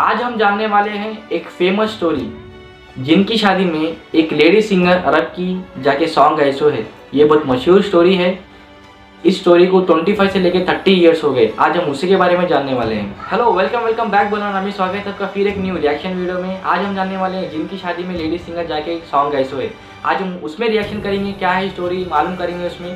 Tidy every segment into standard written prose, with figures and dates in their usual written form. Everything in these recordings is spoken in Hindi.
आज हम जानने वाले हैं एक फेमस स्टोरी जिनकी शादी में एक लेडी सिंगर अरब की जाके सॉन्ग गाए सो है। ये बहुत मशहूर स्टोरी है। इस स्टोरी को 25 से लेकर 30 ईयर्स हो गए। आज हम उसी के बारे में जानने वाले हैं। हेलो, वेलकम बैक बोलो नामी, स्वागत है आपका फिर एक न्यू रिएक्शन वीडियो में। आज हम जानने वाले हैं जिनकी शादी में लेडी सिंगर जाके सॉन्ग गाए सो है। आज हम उसमें रिएक्शन करेंगे, क्या है स्टोरी मालूम करेंगे उसमें।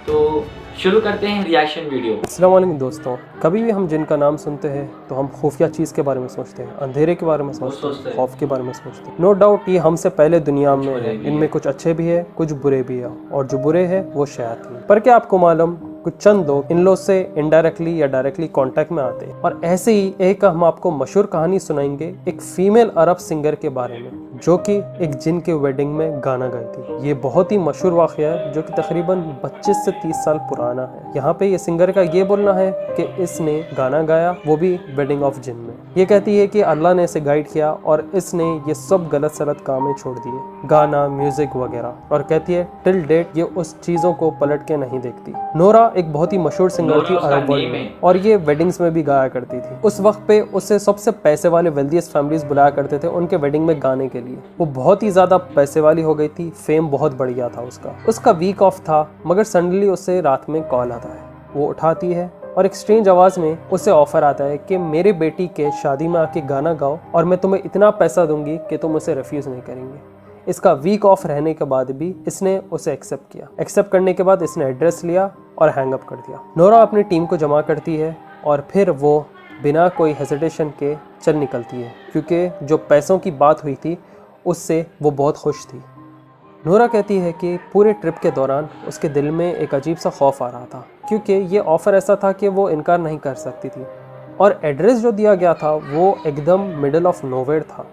तो शुरू करते हैं रिएक्शन वीडियो। अस्सलाम वालेकुम दोस्तों, कभी भी हम जिनका नाम सुनते हैं तो हम खुफिया चीज़ के बारे में सोचते हैं, अंधेरे के बारे में सोचते हैं, खौफ के बारे में सोचते हैं। नो डाउट ये हमसे पहले दुनिया में है। इनमें कुछ अच्छे भी है, कुछ बुरे भी है, और जो बुरे हैं वो शैतान। पर क्या आपको मालूम, कुछ चंद लोग इन लोग से इनडायरेक्टली या डायरेक्टली कांटेक्ट में आते हैं। और ऐसे ही एक हम आपको मशहूर कहानी सुनाएंगे एक फीमेल अरब सिंगर के बारे में, जो कि एक जिन के वेडिंग में गाना गाई थी। ये बहुत ही मशहूर वाक़या है जो कि तकरीबन 25 से 30 साल पुराना है। यहाँ पे ये सिंगर का ये बोलना है कि इसने गाना गाया, वो भी वेडिंग ऑफ जिन में। ये कहती है कि अल्लाह ने इसे गाइड किया और इसने ये सब गलत सलत कामें छोड़ दिए, गाना, म्यूजिक वगैरह। और कहती है टिल डेट ये उस चीज़ों को पलट के नहीं देखती। नोरा एक बहुत ही मशहूर सिंगर थी अरब वर्ल्ड में, और ये वेडिंग्स में भी गाया करती थी। उस वक्त पे उसे सबसे पैसे वाले वेल्दीएस्ट फैमिलीज बुलाया करते थे उनके वेडिंग में गाने के लिए। वो बहुत ही ज्यादा पैसे वाली हो गई थी, फेम बहुत बढ़ गया था उसका वीक ऑफ था, मगर सडनली उसे रात में कॉल आता है। वो उठाती है और एक स्ट्रेंज आवाज में उसे ऑफर आता है कि मेरे बेटी के शादी में आके गाना गाओ और मैं तुम्हें इतना पैसा दूंगी कि तुम उसे रिफ्यूज नहीं करेंगे। इसका वीक ऑफ रहने के बाद भी इसने उसे एक्सेप्ट किया। एक्सेप्ट करने के बाद इसने एड्रेस लिया और हैंग अप कर दिया। नोरा अपनी टीम को जमा करती है और फिर वो बिना कोई हेजिटेशन के चल निकलती है, क्योंकि जो पैसों की बात हुई थी उससे वो बहुत खुश थी। नोरा कहती है कि पूरे ट्रिप के दौरान उसके दिल में एक अजीब सा खौफ आ रहा था, क्योंकि ये ऑफ़र ऐसा था कि वो इनकार नहीं कर सकती थी। और एड्रेस जो दिया गया था वो एकदम मिडल ऑफ नोवेयर था,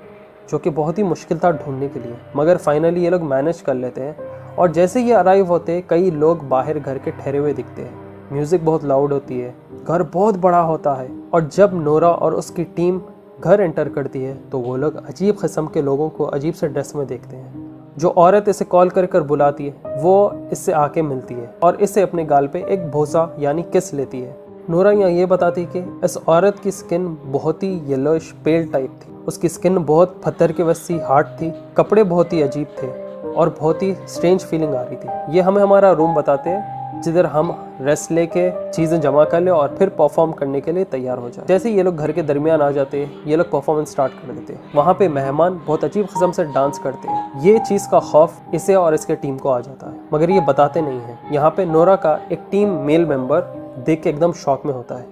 जो कि बहुत ही मुश्किल था ढूंढने के लिए। मगर फाइनली ये लोग मैनेज कर लेते हैं, और जैसे ये अराइव होते कई लोग बाहर घर के ठहरे हुए दिखते हैं। म्यूज़िक बहुत लाउड होती है, घर बहुत बड़ा होता है, और जब नोरा और उसकी टीम घर एंटर करती है तो वो लोग अजीब किस्म के लोगों को अजीब से ड्रेस में देखते हैं। जो औरत इसे कॉल कर बुलाती है वो इससे आके मिलती है और इससे अपने गाल पे एक भोसा यानी किस लेती है। नोरा यहाँ ये बताती है कि इस औरत की स्किन बहुत ही येलोइश पेल टाइप थी। उसकी स्किन बहुत पत्थर के वैसी हार्ड थी, कपड़े बहुत ही अजीब थे और बहुत ही स्ट्रेंज फीलिंग आ रही थी। ये हमें हमारा रूम बताते हैं जिधर हम रेस्ट लेके चीज़ें जमा कर ले और फिर परफॉर्म करने के लिए तैयार हो जाए। जैसे ये लोग घर के दरमियान आ जाते हैं, ये लोग परफॉर्मेंस स्टार्ट कर देते हैं। वहाँ पे मेहमान बहुत अजीब किस्म से डांस करते हैं। ये चीज़ का खौफ इसे और इसके टीम को आ जाता है, मगर ये बताते नहीं हैं। यहाँ पे नोरा का एक टीम मेल मेंबर देख के एकदम शॉक में होता है।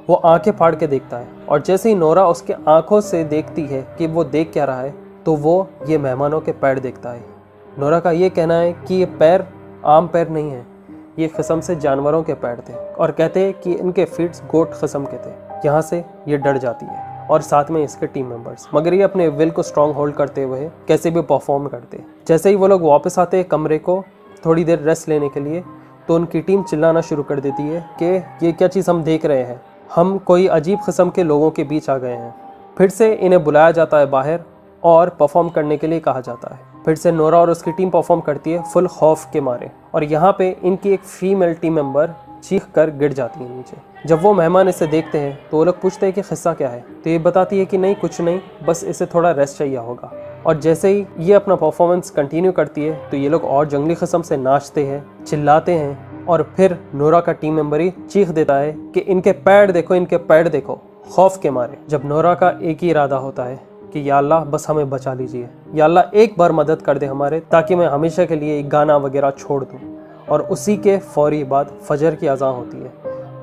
वो आंखें फाड़ के देखता है, और जैसे ही नोरा उसके आंखों से देखती है कि वो देख क्या रहा है, तो वो ये मेहमानों के पैर देखता है। नोरा का ये कहना है कि ये पैर आम पैर नहीं है, ये किस्म से जानवरों के पैर थे, और कहते हैं कि इनके फीट्स गोट किस्म के थे। यहाँ से ये डर जाती है, और साथ में इसके टीम मेंबर्स। मगर ये अपने विल को स्ट्रॉन्ग होल्ड करते हुए कैसे भी परफॉर्म करते। जैसे ही वो लोग वापस आते हैं कमरे को थोड़ी देर रेस्ट लेने के लिए, तो उनकी टीम चिल्लाना शुरू कर देती है कि ये क्या चीज़ हम देख रहे हैं, हम कोई अजीब किस्म के लोगों के बीच आ गए हैं। फिर से इन्हें बुलाया जाता है बाहर और परफॉर्म करने के लिए कहा जाता है। फिर से नोरा और उसकी टीम परफॉर्म करती है फुल खौफ के मारे, और यहाँ पे इनकी एक फीमेल टीम मेंबर चीख कर गिर जाती है नीचे। जब वो मेहमान इसे देखते हैं तो वो लोग पूछते हैं कि किस्सा क्या है, तो ये बताती है कि नहीं कुछ नहीं, बस इसे थोड़ा रेस्ट चाहिए होगा। और जैसे ही ये अपना परफॉर्मेंस कंटिन्यू करती है तो ये लोग और जंगली किस्म से नाचते हैं, चिल्लाते हैं, और फिर नोरा का टीम मेंबर ही चीख देता है कि इनके पैर देखो, इनके पैर देखो, खौफ के मारे। जब नोरा का एक ही इरादा होता है कि या अल्लाह बस हमें बचा लीजिए, या अल्लाह एक बार मदद कर दे हमारे, ताकि मैं हमेशा के लिए गाना वगैरह छोड़ दूँ। और उसी के फौरी बाद फजर की अज़ान होती है,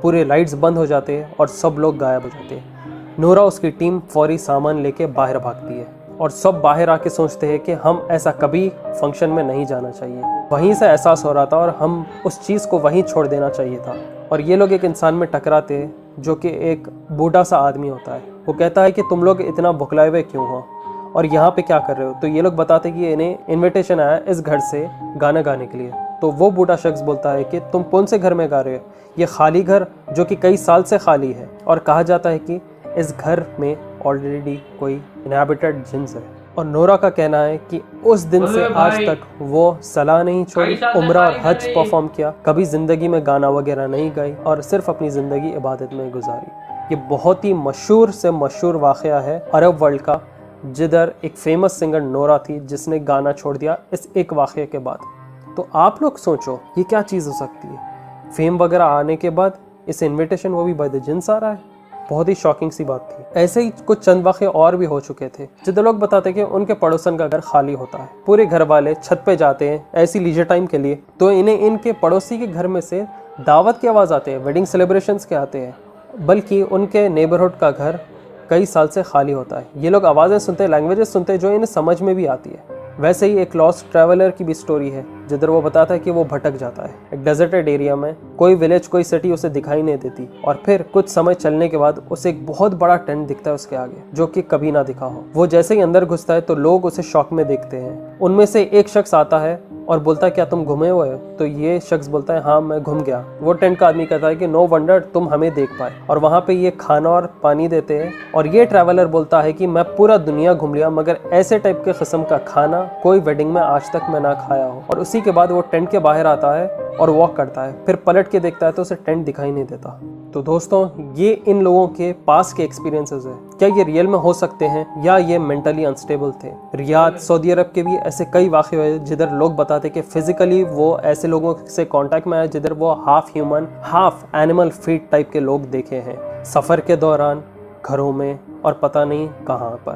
पूरे लाइट्स बंद हो जाते हैं और सब लोग गायब हो जाते हैं। नोरा उसकी टीम फौरी सामान लेके बाहर भागती है, और सब बाहर आके सोचते हैं कि हम ऐसा कभी फंक्शन में नहीं जाना चाहिए। वहीं से एहसास हो रहा था और हम उस चीज़ को वहीं छोड़ देना चाहिए था। और ये लोग एक इंसान में टकराते हैं जो कि एक बूढ़ा सा आदमी होता है। वो कहता है कि तुम लोग इतना भुखलाए हुए क्यों हो और यहाँ पे क्या कर रहे हो। तो ये लोग बताते हैं कि इन्हें इनविटेशन आया इस घर से गाना गाने के लिए। तो वो बूढ़ा शख्स बोलता है कि तुम कौन से घर में गा रहे हो, ये खाली घर जो कि कई साल से खाली है, और कहा जाता है कि इस घर में ऑलरेडी कोई इनहैबिटेड जिन्स है। और नोरा का कहना है कि उस दिन से आज तक वो सलाह नहीं छोड़ी, उम्रा और हज परफॉर्म किया, कभी ज़िंदगी में गाना वगैरह नहीं गाई और सिर्फ अपनी ज़िंदगी इबादत में गुजारी। ये बहुत ही मशहूर से मशहूर वाक़या है अरब वर्ल्ड का, जिधर एक फेमस सिंगर नोरा थी जिसने गाना छोड़ दिया इस एक वाक़े के बाद। तो आप लोग सोचो ये क्या चीज़ हो सकती है, फेम वगैरह आने के बाद इस इनविटेशन वो भी बाय द जिन्स आ रहा है। बहुत ही शॉकिंग सी बात थी। ऐसे ही कुछ चंद वाक़े और भी हो चुके थे जिधर लोग बताते कि उनके पड़ोसन का घर खाली होता है, पूरे घर वाले छत पे जाते हैं ऐसी लीजर टाइम के लिए, तो इन्हें इनके पड़ोसी के घर में से दावत की आवाज़ आते हैं, वेडिंग सेलिब्रेशंस के आते हैं, बल्कि उनके नेबरहुड का घर कई साल से खाली होता है। ये लोग आवाज़ें सुनते हैं, लैंग्वेजेस सुनते हैं जो इन्हें समझ में भी आती है। वैसे ही एक लॉस्ट ट्रैवलर की भी स्टोरी है जिधर वो बताता है कि वो भटक जाता है एक डेजर्टेड एरिया में, कोई विलेज कोई सिटी उसे दिखाई नहीं देती, और फिर कुछ समय चलने के बाद उसे एक बहुत बड़ा टेंट दिखता है उसके आगे जो कि कभी ना दिखा हो। वो जैसे ही अंदर घुसता है तो लोग उसे शॉक में देखते हैं। उनमें से एक शख्स आता है और बोलता है क्या तुम घूमे हुए हो? तो ये शख्स बोलता है हाँ मैं घूम गया। वो टेंट का आदमी कहता है कि नो वंडर तुम हमें देख पाए, और वहाँ पे ये खाना और पानी देते हैं। और ये ट्रैवलर बोलता है कि मैं पूरा दुनिया घूम लिया मगर ऐसे टाइप के किस्म का खाना कोई वेडिंग में आज तक मैं ना खाया हूँ। और उसी के बाद वो टेंट के बाहर आता है और वॉक करता है, फिर पलट के देखता है तो उसे टेंट दिखाई नहीं देता। तो दोस्तों ये इन लोगों के पास के एक्सपीरियंसेस है। क्या ये रियल में हो सकते हैं या ये मेंटली अनस्टेबल थे? रियाद सऊदी अरब के भी ऐसे कई वाक़े हुए जिधर लोग बताते कि फिजिकली वो ऐसे लोगों से कांटेक्ट में आए जिधर वो half human half animal feet type के लोग देखे हैं सफ़र के दौरान, घरों में और पता नहीं कहाँ पर।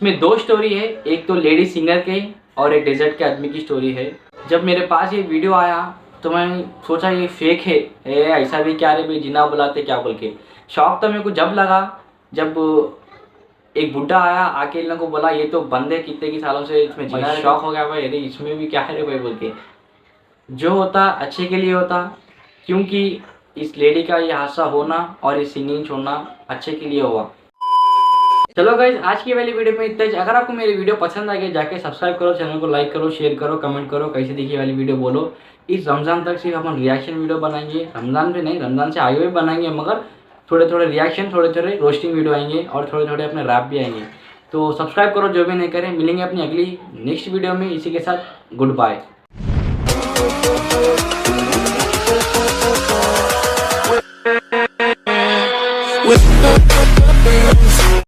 इसमें दो स्टोरी है, एक तो लेडी सिंगर के और एक डेजर्ट के आदमी की स्टोरी है। जब मेरे पास ये वीडियो आया तो मैं सोचा ये फेक है, ऐसा भी क्या रे भाई जिना बुलाते क्या बोल के। शौक तो मेरे को जब लगा जब एक बुढ़ा आया आके इन लोगों को बोला ये तो बंद है कितने की सालों से इसमें जिना। शौक हो गया भाई, अरे इसमें भी क्या है रे भाई बोल के। जो होता अच्छे के लिए होता, क्योंकि इस लेडी का ये हादसा होना और ये सिंगिंग छोड़ना अच्छे के लिए हुआ। चलो गाइज आज की वाली वीडियो में इतना ही। अगर आपको मेरी वीडियो पसंद आ गई जाके सब्सक्राइब करो, चैनल को लाइक करो, शेयर करो, कमेंट करो, कैसे दिखी वाली वीडियो बोलो। इस रमज़ान तक सिर्फ हम रिएक्शन वीडियो बनाएंगे, रमज़ान पे नहीं, रमज़ान से आगे भी बनाएंगे, मगर थोड़े थोड़े रिएक्शन, थोड़े थोड़े रोस्टिंग वीडियो आएंगे और थोड़े थोड़े अपने रैप भी आएंगे। तो सब्सक्राइब करो जो भी नहीं करें। मिलेंगे अपनी अगली नेक्स्ट वीडियो में, इसी के साथ गुड बाय।